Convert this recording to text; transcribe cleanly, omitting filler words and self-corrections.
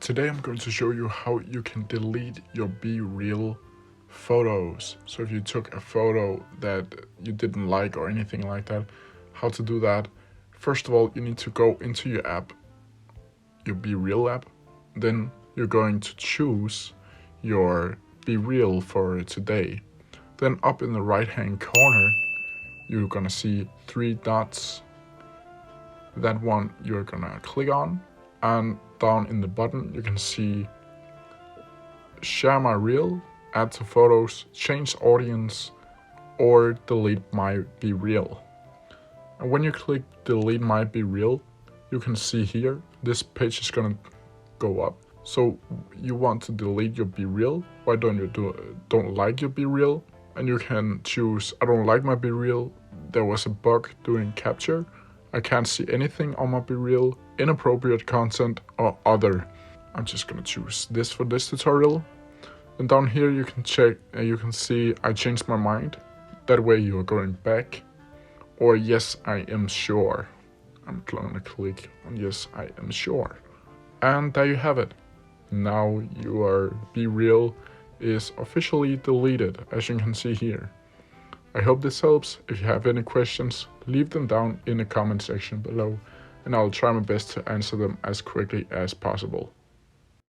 Today I'm going to show you how you can delete your Bereal photos. So if you took a photo that you didn't like or anything like that, how to do that. First of all, you need to go into your app, your Bereal app. Then you're going to choose your Bereal for today. Then up in the right hand corner, you're gonna see 3 dots. That one you're gonna click on, and down in the bottom you can see share my reel, add to photos, change audience, or delete my Bereal. And when you click delete my Bereal, you can see here this page is gonna go up. So you want to delete your Bereal. Why don't you don't like your Bereal? And you can choose I don't like my Bereal. There was a bug doing capture. I can't see anything on my Bereal, inappropriate content, or other. I'm just gonna choose this for this tutorial. And down here you can check, you can see I changed my mind. That way you are going back. Or yes, I am sure. I'm gonna click on yes, I am sure. And there you have it. Now your Bereal is officially deleted, as you can see here. I hope this helps. If you have any questions, leave them down in the comment section below, and I'll try my best to answer them as quickly as possible.